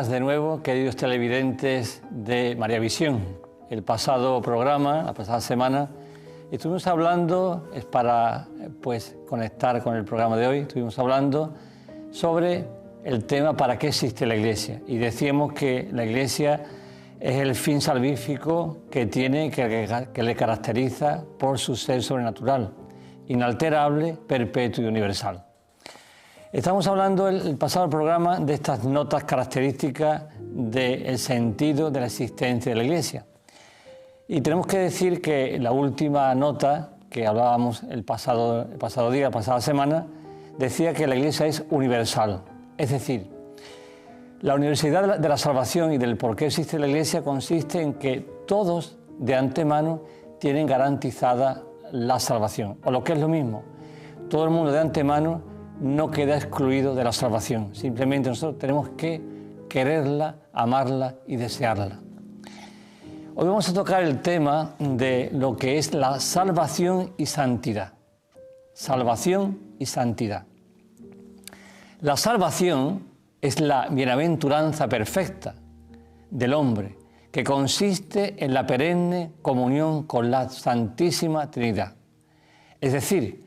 días de nuevo, queridos televidentes de María Visión. El pasado programa, la pasada semana, estuvimos hablando, es para conectar con el programa de hoy, estuvimos hablando sobre el tema ¿para qué existe la Iglesia? Y decíamos que la Iglesia es el fin salvífico que tiene, que le caracteriza por su ser sobrenatural, inalterable, perpetuo y universal. Estamos hablando el pasado programa de estas notas características del sentido de la existencia de la Iglesia. Y tenemos que decir que la última nota que hablábamos el pasado día, la pasada semana, decía que la Iglesia es universal. Es decir, la universalidad de la salvación y del por qué existe la Iglesia consiste en que todos de antemano tienen garantizada la salvación. O lo que es lo mismo, todo el mundo de antemano no queda excluido de la salvación. Simplemente nosotros tenemos que quererla, amarla y desearla. Hoy vamos a tocar el tema de lo que es la salvación y santidad. Salvación y santidad. La salvación es la bienaventuranza perfecta del hombre, que consiste en la perenne comunión con la Santísima Trinidad. Es decir,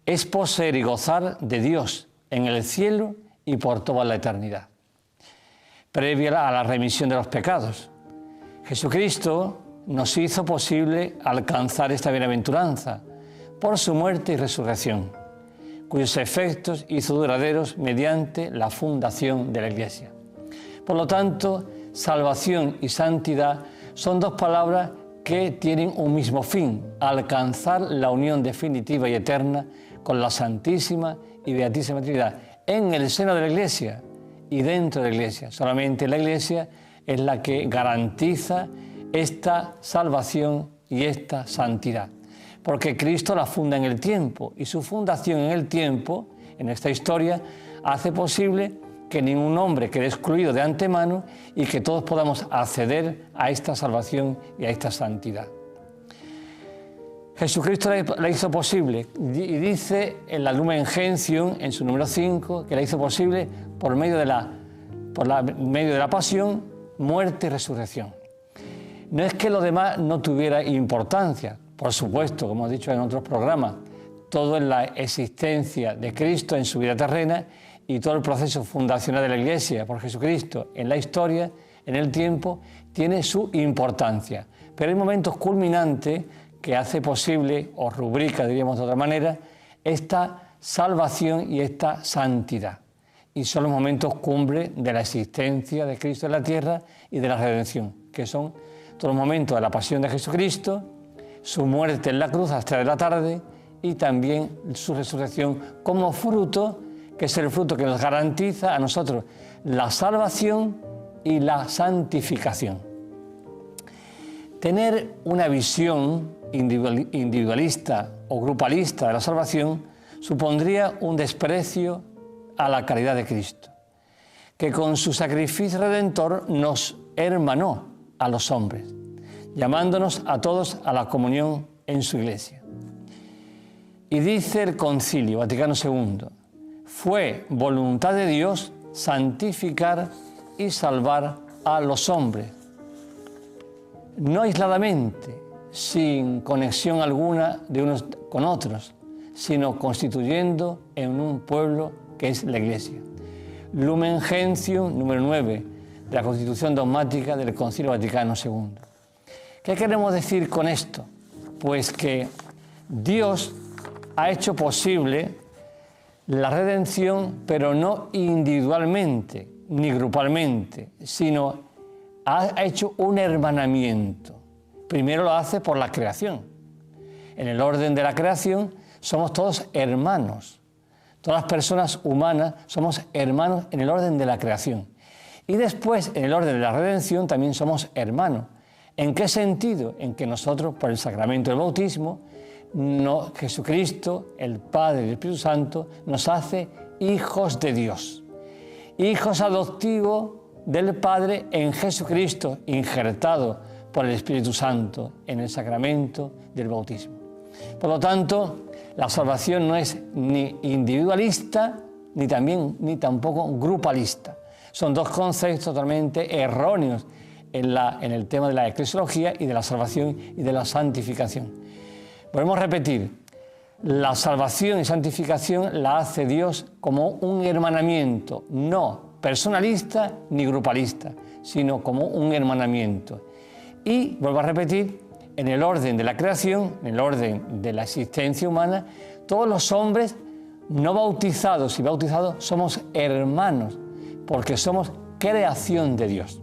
es poseer y gozar de Dios en el cielo y por toda la eternidad, previa a la remisión de los pecados. Jesucristo nos hizo posible alcanzar esta bienaventuranza por su muerte y resurrección, cuyos efectos hizo duraderos mediante la fundación de la Iglesia. Por lo tanto, salvación y santidad son dos palabras que tienen un mismo fin: alcanzar la unión definitiva y eterna con la Santísima y Beatísima Trinidad en el seno de la Iglesia y dentro de la Iglesia. Solamente la Iglesia es la que garantiza esta salvación y esta santidad, porque Cristo la funda en el tiempo, y su fundación en el tiempo, en esta historia, hace posible que ningún hombre quede excluido de antemano y que todos podamos acceder a esta salvación y a esta santidad. Jesucristo la hizo posible, y dice en la Lumen Gentium, en su número 5, que la hizo posible por medio de la pasión, muerte y resurrección. No es que lo demás no tuviera importancia, por supuesto, como he dicho en otros programas, todo en la existencia de Cristo en su vida terrena y todo el proceso fundacional de la Iglesia por Jesucristo en la historia, en el tiempo, tiene su importancia. Pero hay momentos culminantes que hace posible, o rubrica, diríamos de otra manera, esta salvación y esta santidad. Y son los momentos cumbre de la existencia de Cristo en la tierra y de la redención, que son todos los momentos de la pasión de Jesucristo, su muerte en la cruz hasta de la tarde y también su resurrección como fruto, que es el fruto que nos garantiza a nosotros la salvación y la santificación. Tener una visión individualista o grupalista de la salvación supondría un desprecio a la caridad de Cristo, que con su sacrificio redentor nos hermanó a los hombres, llamándonos a todos a la comunión en su Iglesia. Y dice el Concilio Vaticano II, fue voluntad de Dios santificar y salvar a los hombres, no aisladamente, sin conexión alguna de unos con otros, sino constituyendo en un pueblo que es la Iglesia. Lumen Gentium, número 9, de la Constitución Dogmática del Concilio Vaticano II. ¿Qué queremos decir con esto? Pues que Dios ha hecho posible la redención, pero no individualmente ni grupalmente, sino ha hecho un hermanamiento. Primero lo hace por la creación. En el orden de la creación somos todos hermanos. Todas las personas humanas somos hermanos en el orden de la creación. Y después, en el orden de la redención, también somos hermanos. ¿En qué sentido? En que nosotros, por el sacramento del bautismo, Jesucristo, el Padre y el Espíritu Santo, nos hace hijos de Dios. Hijos adoptivos del Padre en Jesucristo, injertado por el Espíritu Santo en el sacramento del bautismo. Por lo tanto, la salvación no es ni individualista ni tampoco grupalista. Son dos conceptos totalmente erróneos en el tema de la eclesiología y de la salvación y de la santificación. Volvemos a repetir, la salvación y santificación la hace Dios como un hermanamiento, no personalista ni grupalista, sino como un hermanamiento. Y, vuelvo a repetir, en el orden de la creación, en el orden de la existencia humana, todos los hombres no bautizados y bautizados somos hermanos, porque somos creación de Dios.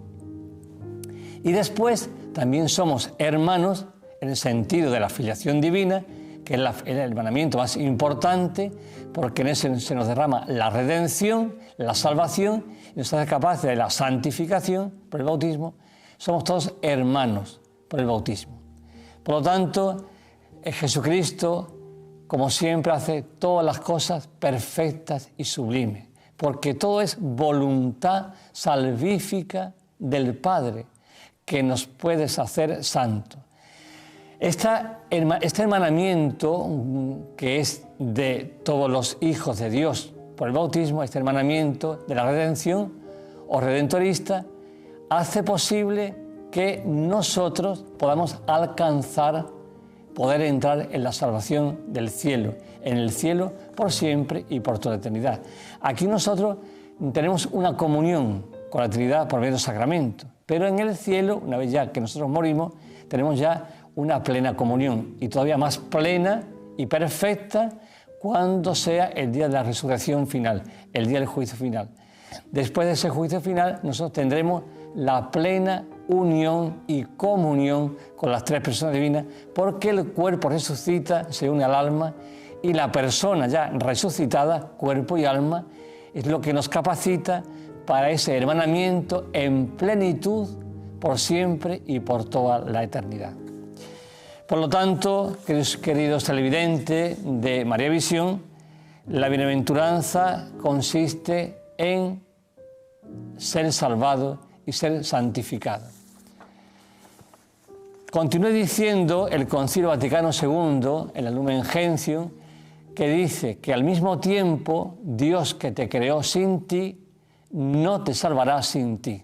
Y después también somos hermanos en el sentido de la filiación divina, que es el hermanamiento más importante, porque en ese se nos derrama la redención, la salvación, y nos hace capaces de la santificación por el bautismo. Somos todos hermanos por el bautismo. Por lo tanto, Jesucristo, como siempre, hace todas las cosas perfectas y sublimes, porque todo es voluntad salvífica del Padre, que nos puede hacer santos. Este hermanamiento, que es de todos los hijos de Dios por el bautismo, este hermanamiento de la redención o redentorista, hace posible que nosotros podamos alcanzar, poder entrar en la salvación del cielo, en el cielo por siempre y por toda la eternidad. Aquí nosotros tenemos una comunión con la Trinidad por medio del sacramento, pero en el cielo, una vez ya que nosotros morimos, tenemos ya una plena comunión, y todavía más plena y perfecta cuando sea el día de la resurrección final, el día del juicio final. Después de ese juicio final, nosotros tendremos la plena unión y comunión con las tres personas divinas, porque el cuerpo resucita, se une al alma, y la persona ya resucitada, cuerpo y alma, es lo que nos capacita para ese hermanamiento en plenitud por siempre y por toda la eternidad. Por lo tanto, queridos televidentes de María Visión, la bienaventuranza consiste en ser salvado y ser santificado. Continúa diciendo el Concilio Vaticano II, en la Lumen Gentium, que dice que al mismo tiempo Dios que te creó sin ti, no te salvará sin ti.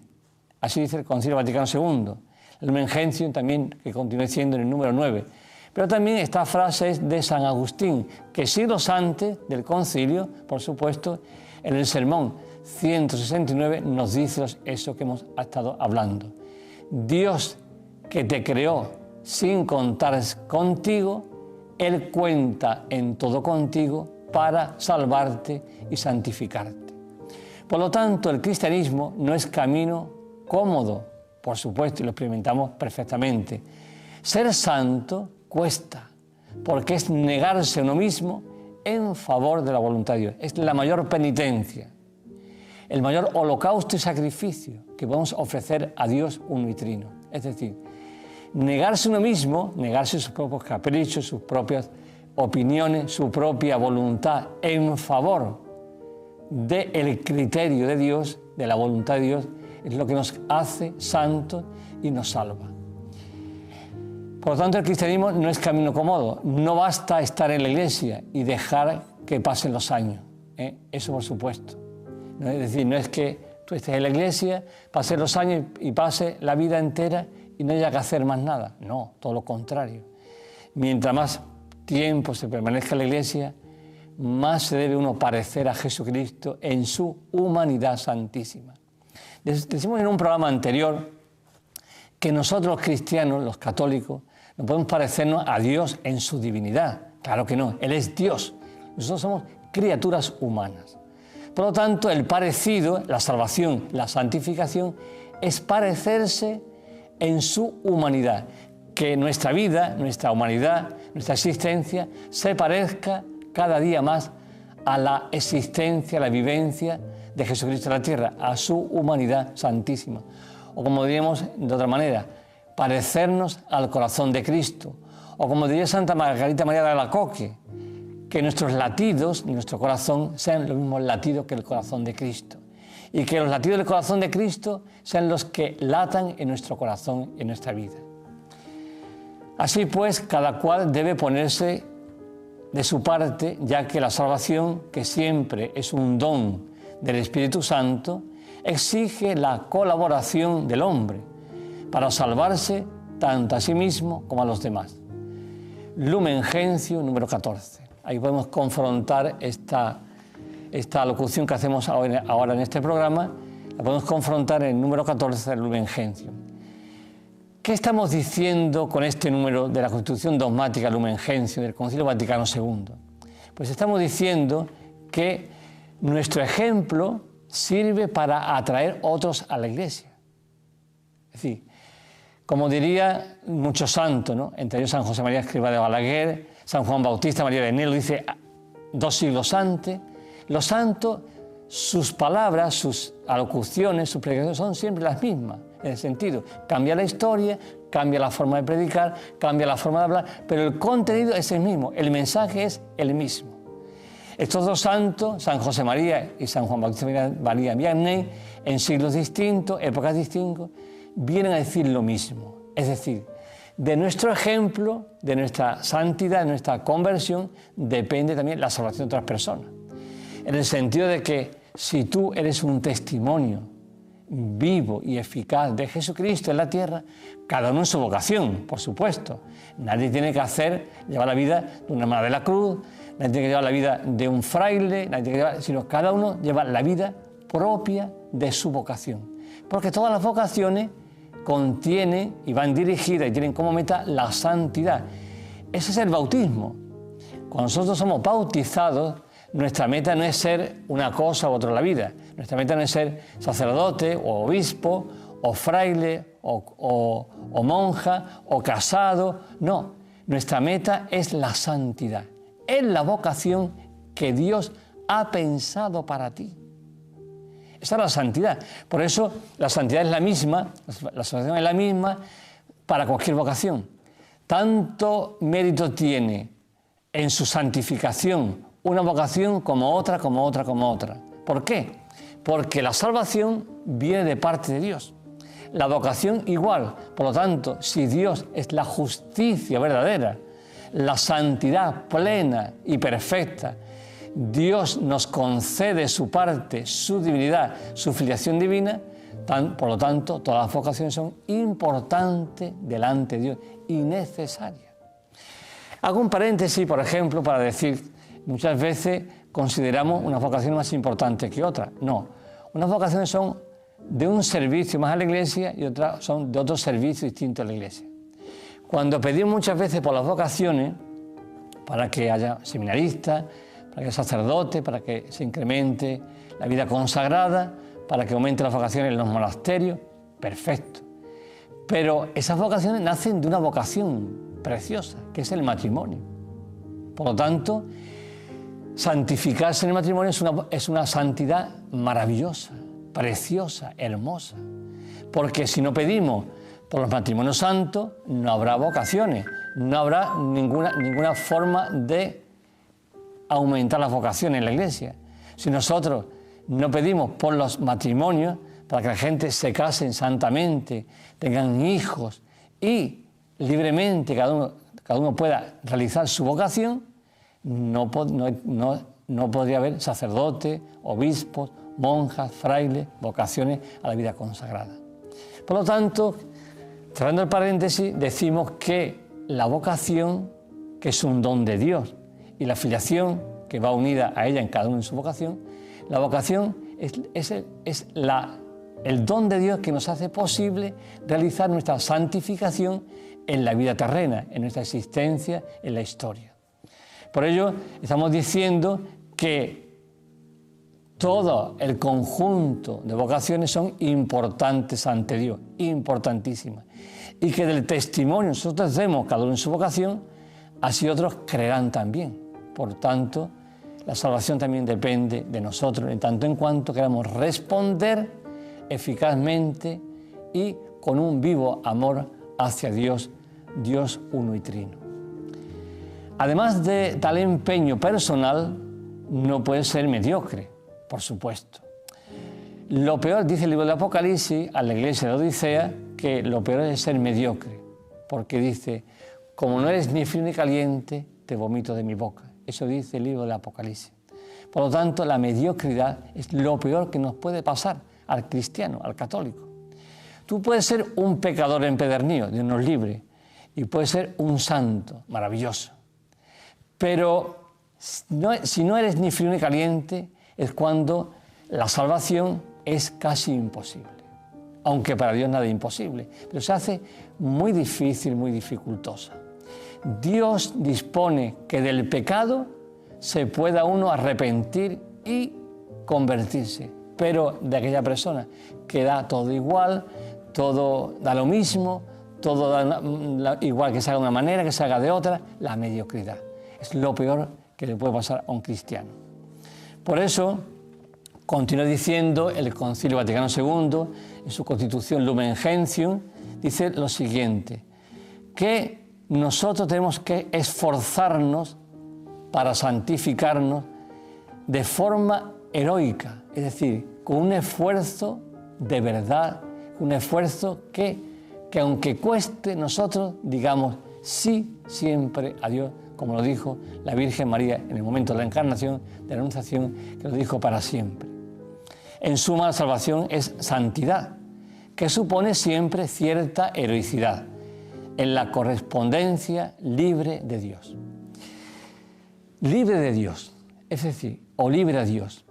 Así dice el Concilio Vaticano II. El Lumen Gentium también, que continúa diciendo en el número 9. Pero también esta frase es de San Agustín, que siglos antes del concilio, por supuesto, en el sermón 169 nos dice eso que hemos estado hablando. Dios que te creó sin contar contigo, Él cuenta en todo contigo para salvarte y santificarte. Por lo tanto, el cristianismo no es camino cómodo, por supuesto, y lo experimentamos perfectamente. Ser santo cuesta, porque es negarse a uno mismo en favor de la voluntad de Dios. Es la mayor penitencia, el mayor holocausto y sacrificio que podemos ofrecer a Dios uno y trino. Es decir, negarse a uno mismo, negarse sus propios caprichos, sus propias opiniones, su propia voluntad en favor del criterio de Dios, de la voluntad de Dios, es lo que nos hace santos y nos salva. Por lo tanto, el cristianismo no es camino cómodo. No basta estar en la iglesia y dejar que pasen los años. Eso por supuesto. ¿No? Es decir, no es que tú estés en la iglesia, pasen los años y pase la vida entera y no haya que hacer más nada. No, todo lo contrario. Mientras más tiempo se permanezca en la iglesia, más se debe uno parecer a Jesucristo en su humanidad santísima. Decimos en un programa anterior que nosotros los cristianos, los católicos, no podemos parecernos a Dios en su divinidad. Claro que no, Él es Dios. Nosotros somos criaturas humanas. Por lo tanto, el parecido, la salvación, la santificación, es parecerse en su humanidad. Que nuestra vida, nuestra humanidad, nuestra existencia se parezca cada día más a la existencia, a la vivencia de Jesucristo en la tierra, a su humanidad santísima. O como diríamos de otra manera, parecernos al corazón de Cristo. O como diría Santa Margarita María de Alacoque, que nuestros latidos, nuestro corazón, sean los mismos latidos que el corazón de Cristo. Y que los latidos del corazón de Cristo sean los que latan en nuestro corazón y en nuestra vida. Así pues, cada cual debe ponerse de su parte, ya que la salvación, que siempre es un don del Espíritu Santo, exige la colaboración del hombre para salvarse tanto a sí mismo como a los demás. Lumen Gentium, número 14. Ahí podemos confrontar esta locución que hacemos ahora en este programa, la podemos confrontar en el número 14 del Lumen Gentium. ¿Qué estamos diciendo con este número de la Constitución Dogmática Lumen Gentium del Concilio Vaticano II? Pues estamos diciendo que nuestro ejemplo sirve para atraer otros a la Iglesia. Es decir, como diría muchos santos, ¿no? Entre ellos San José María Escrivá de Balaguer, San Juan Bautista María de Nelo, dice 2 siglos antes, los santos, sus palabras, sus alocuciones, sus predicaciones son siempre las mismas, en el sentido, cambia la historia, cambia la forma de predicar, cambia la forma de hablar, pero el contenido es el mismo, el mensaje es el mismo. Estos dos santos, San José María y San Juan Bautista María Vianney, en siglos distintos, épocas distintas, vienen a decir lo mismo. Es decir, de nuestro ejemplo, de nuestra santidad, de nuestra conversión, depende también la salvación de otras personas. En el sentido de que si tú eres un testimonio vivo y eficaz de Jesucristo en la tierra, cada uno en su vocación, por supuesto. Nadie tiene que llevar la vida de una hermana de la cruz, nadie tiene que llevar la vida de un fraile, sino cada uno lleva la vida propia de su vocación. Porque todas las vocaciones contienen y van dirigidas y tienen como meta la santidad. Ese es el bautismo. Cuando nosotros somos bautizados, nuestra meta no es ser una cosa u otra en la vida. Nuestra meta no es ser sacerdote o obispo o fraile o monja o casado. No, nuestra meta es la santidad. Es la vocación que Dios ha pensado para ti. Esa es la santidad. Por eso la santidad es la misma, la salvación es la misma para cualquier vocación. Tanto mérito tiene en su santificación una vocación como otra, como otra, como otra. ¿Por qué? Porque la salvación viene de parte de Dios. La vocación igual. Por lo tanto, si Dios es la justicia verdadera, la santidad plena y perfecta, Dios nos concede su parte, su divinidad, su filiación divina, por lo tanto, todas las vocaciones son importantes delante de Dios y necesarias. Hago un paréntesis, por ejemplo, para decir, muchas veces consideramos unas vocaciones más importantes que otras. No, unas vocaciones son de un servicio más a la Iglesia y otras son de otro servicio distinto a la Iglesia. Cuando pedimos muchas veces por las vocaciones, para que haya seminaristas, para que haya sacerdotes, para que se incremente la vida consagrada, para que aumente las vocaciones en los monasterios, perfecto. Pero esas vocaciones nacen de una vocación preciosa, que es el matrimonio. Por lo tanto, santificarse en el matrimonio es una santidad maravillosa, preciosa, hermosa. Porque si no pedimos por los matrimonios santos, no habrá vocaciones, no habrá ninguna forma de aumentar las vocaciones en la Iglesia. Si nosotros no pedimos por los matrimonios, para que la gente se casen santamente, tengan hijos y libremente cada uno pueda realizar su vocación, no podría haber sacerdotes, obispos, monjas, frailes, vocaciones a la vida consagrada. Por lo tanto, cerrando el paréntesis, decimos que la vocación, que es un don de Dios, y la filiación, que va unida a ella en cada uno en su vocación, la vocación es el don de Dios que nos hace posible realizar nuestra santificación en la vida terrena, en nuestra existencia, en la historia. Por ello, estamos diciendo que todo el conjunto de vocaciones son importantes ante Dios, importantísimas. Y que del testimonio nosotros demos cada uno en su vocación, así otros creerán también. Por tanto, la salvación también depende de nosotros, en tanto en cuanto queramos responder eficazmente y con un vivo amor hacia Dios, Dios uno y trino. Además de tal empeño personal, no puede ser mediocre, por supuesto. Lo peor, dice el libro del Apocalipsis a la iglesia de Odisea, que lo peor es ser mediocre, porque dice, como no eres ni frío ni caliente, te vomito de mi boca. Eso dice el libro del Apocalipsis. Por lo tanto, la mediocridad es lo peor que nos puede pasar al cristiano, al católico. Tú puedes ser un pecador empedernido, Dios nos libre, y puedes ser un santo, maravilloso. Pero si no eres ni frío ni caliente, es cuando la salvación es casi imposible. Aunque para Dios nada es imposible, pero se hace muy difícil, muy dificultosa. Dios dispone que del pecado se pueda uno arrepentir y convertirse, pero de aquella persona que da todo igual, todo da lo mismo, todo da igual, que se haga de una manera, que se haga de otra, la mediocridad. Es lo peor que le puede pasar a un cristiano. Por eso, continúa diciendo el Concilio Vaticano II, en su Constitución Lumen Gentium, dice lo siguiente, que nosotros tenemos que esforzarnos para santificarnos de forma heroica, es decir, con un esfuerzo de verdad, un esfuerzo que aunque cueste, nosotros digamos sí siempre a Dios, como lo dijo la Virgen María en el momento de la encarnación, de la anunciación, que lo dijo para siempre. En suma, la salvación es santidad, que supone siempre cierta heroicidad en la correspondencia libre de Dios. Libre de Dios, es decir, o libre a Dios.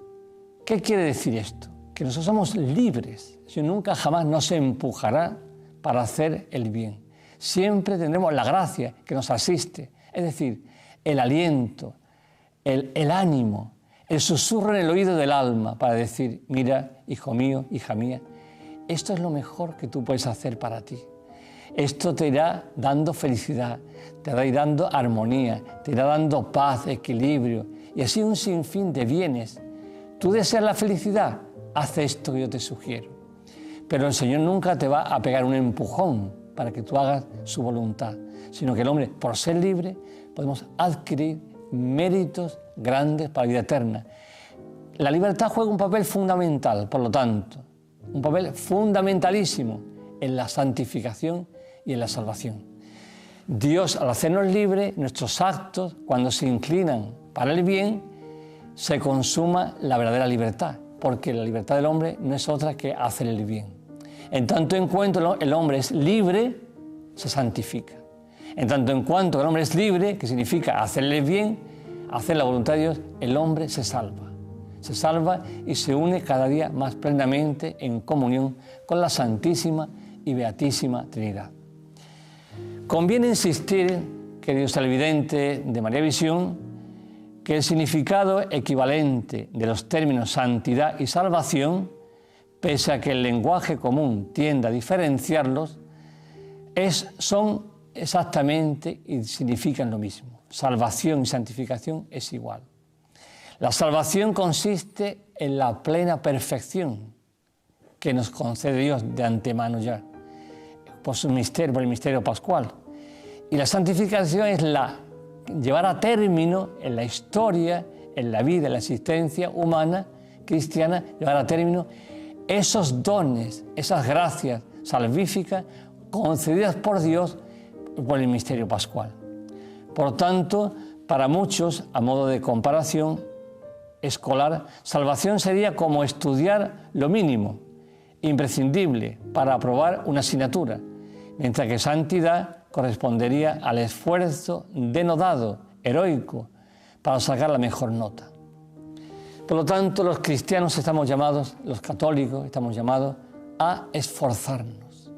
¿Qué quiere decir esto? Que nosotros somos libres, si nunca jamás nos empujará para hacer el bien. Siempre tendremos la gracia que nos asiste, es decir, el aliento, el ánimo, el susurro en el oído del alma para decir, mira, hijo mío, hija mía, esto es lo mejor que tú puedes hacer para ti. Esto te irá dando felicidad, te irá dando armonía, te irá dando paz, equilibrio y así un sinfín de bienes. ¿Tú deseas la felicidad? Haz esto que yo te sugiero. Pero el Señor nunca te va a pegar un empujón para que tú hagas su voluntad, sino que el hombre, por ser libre, podemos adquirir méritos grandes para la vida eterna. La libertad juega un papel fundamental, por lo tanto, un papel fundamentalísimo en la santificación y en la salvación. Dios, al hacernos libres, nuestros actos, cuando se inclinan para el bien, se consuma la verdadera libertad, porque la libertad del hombre no es otra que hacer el bien. En tanto en cuanto el hombre es libre, se santifica. En tanto en cuanto el hombre es libre, que significa hacerle bien, hacer la voluntad de Dios, el hombre se salva. Se salva y se une cada día más plenamente en comunión con la Santísima y Beatísima Trinidad. Conviene insistir, queridos televidentes de María Visión, que el significado equivalente de los términos santidad y salvación, pese a que el lenguaje común tiende a diferenciarlos, son exactamente y significan lo mismo. Salvación y santificación es igual. La salvación consiste en la plena perfección que nos concede Dios de antemano ya, por el misterio pascual. Y la santificación es llevar a término en la historia, en la vida, en la existencia humana, cristiana, llevar a término esos dones, esas gracias salvíficas concedidas por Dios por el misterio pascual. Por tanto, para muchos, a modo de comparación escolar, salvación sería como estudiar lo mínimo, imprescindible para aprobar una asignatura, mientras que santidad correspondería al esfuerzo denodado, heroico, para sacar la mejor nota. Por lo tanto, los cristianos estamos llamados, los católicos estamos llamados a esforzarnos,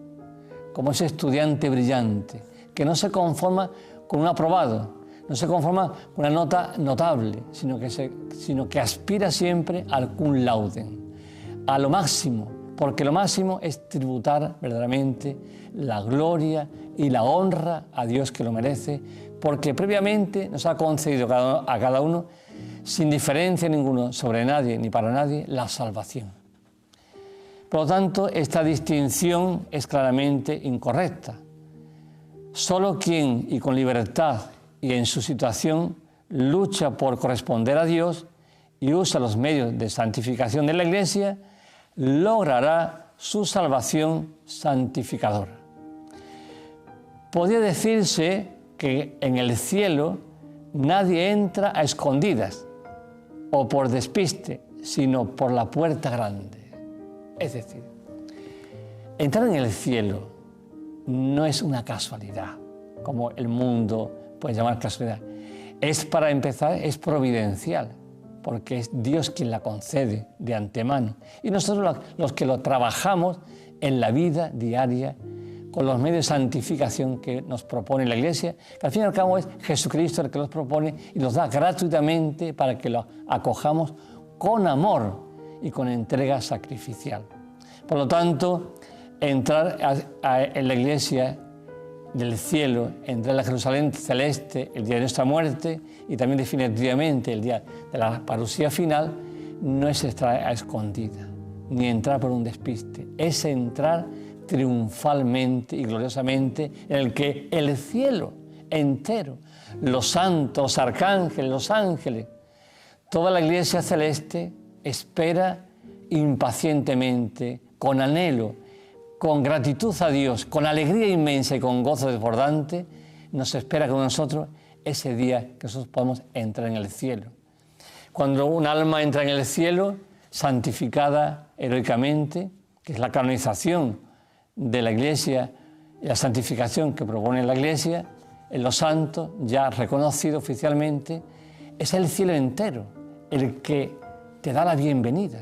como ese estudiante brillante, que no se conforma con un aprobado, no se conforma con una nota notable, sino que aspira siempre al cum laude, a lo máximo, porque lo máximo es tributar verdaderamente la gloria y la honra a Dios que lo merece, porque previamente nos ha concedido a cada uno, sin diferencia ninguna sobre nadie ni para nadie, la salvación. Por lo tanto, esta distinción es claramente incorrecta. Solo quien, y con libertad y en su situación, lucha por corresponder a Dios y usa los medios de santificación de la Iglesia, logrará su salvación santificadora. Podría decirse que en el cielo nadie entra a escondidas o por despiste, sino por la puerta grande. Es decir, entrar en el cielo no es una casualidad, como el mundo puede llamar casualidad. Es, para empezar, es providencial, porque es Dios quien la concede de antemano. Y nosotros los que lo trabajamos en la vida diaria, con los medios de santificación que nos propone la Iglesia, que al fin y al cabo es Jesucristo el que los propone y los da gratuitamente para que lo acojamos con amor y con entrega sacrificial. Por lo tanto, entrar en la Iglesia del cielo, entrar en la Jerusalén celeste el día de nuestra muerte y también definitivamente el día de la parusía final, no es entrar a escondida, ni entrar por un despiste, es entrar triunfalmente y gloriosamente en el que el cielo entero, los santos, los arcángeles, los ángeles, toda la Iglesia celeste espera impacientemente, con anhelo, con gratitud a Dios, con alegría inmensa y con gozo desbordante, nos espera con nosotros ese día que nosotros podamos entrar en el cielo. Cuando un alma entra en el cielo, santificada heroicamente, que es la canonización de la Iglesia, la santificación que propone la Iglesia, en los santos, ya reconocido oficialmente, es el cielo entero el que te da la bienvenida.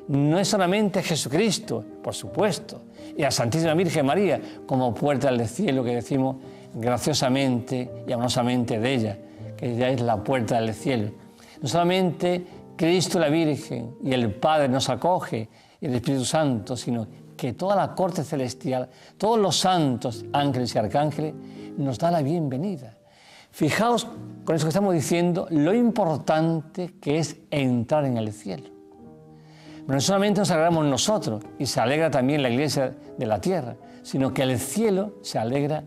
No es solamente Jesucristo, por supuesto, y la Santísima Virgen María como puerta del cielo, que decimos graciosamente y amorosamente de ella, que ella es la puerta del cielo. No solamente Cristo la Virgen y el Padre nos acoge y el Espíritu Santo, sino que toda la corte celestial, todos los santos, ángeles y arcángeles, nos da la bienvenida. Fijaos con eso que estamos diciendo, lo importante que es entrar en el cielo. Pero no solamente nos alegramos nosotros, y se alegra también la Iglesia de la tierra, sino que el cielo se alegra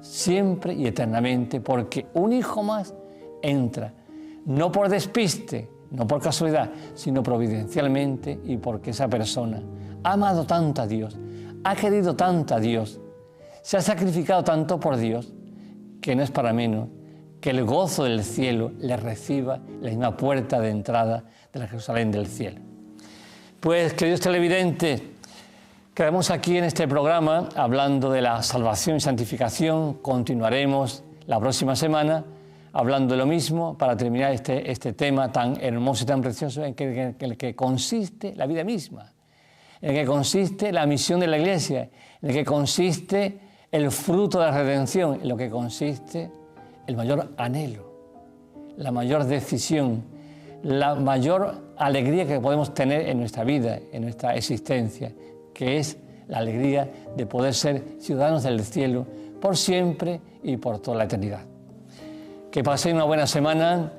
siempre y eternamente, porque un hijo más entra, no por despiste, no por casualidad, sino providencialmente y porque esa persona ha amado tanto a Dios, ha querido tanto a Dios, se ha sacrificado tanto por Dios, que no es para menos que el gozo del cielo le reciba la misma puerta de entrada de la Jerusalén del cielo. Pues, queridos televidentes, quedamos aquí en este programa hablando de la salvación y santificación. Continuaremos la próxima semana hablando de lo mismo para terminar este tema tan hermoso y tan precioso en el que consiste la vida misma, en el que consiste la misión de la Iglesia, en el que consiste el fruto de la redención, en lo que consiste el mayor anhelo, la mayor decisión, la mayor alegría que podemos tener en nuestra vida, en nuestra existencia, que es la alegría de poder ser ciudadanos del cielo por siempre y por toda la eternidad. Que paséis una buena semana,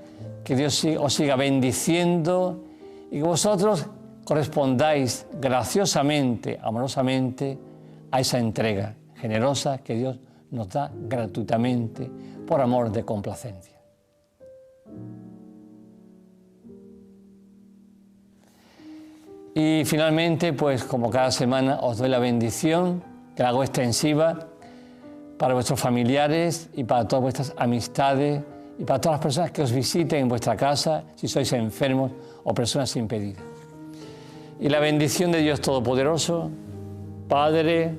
que Dios os siga bendiciendo y que vosotros correspondáis graciosamente, amorosamente a esa entrega generosa que Dios nos da gratuitamente por amor de complacencia. Y finalmente, pues como cada semana os doy la bendición, que la hago extensiva para vuestros familiares y para todas vuestras amistades y para todas las personas que os visiten en vuestra casa, si sois enfermos o personas impedidas. Y la bendición de Dios Todopoderoso, Padre,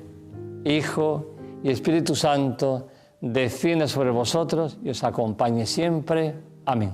Hijo y Espíritu Santo, descienda sobre vosotros y os acompañe siempre. Amén.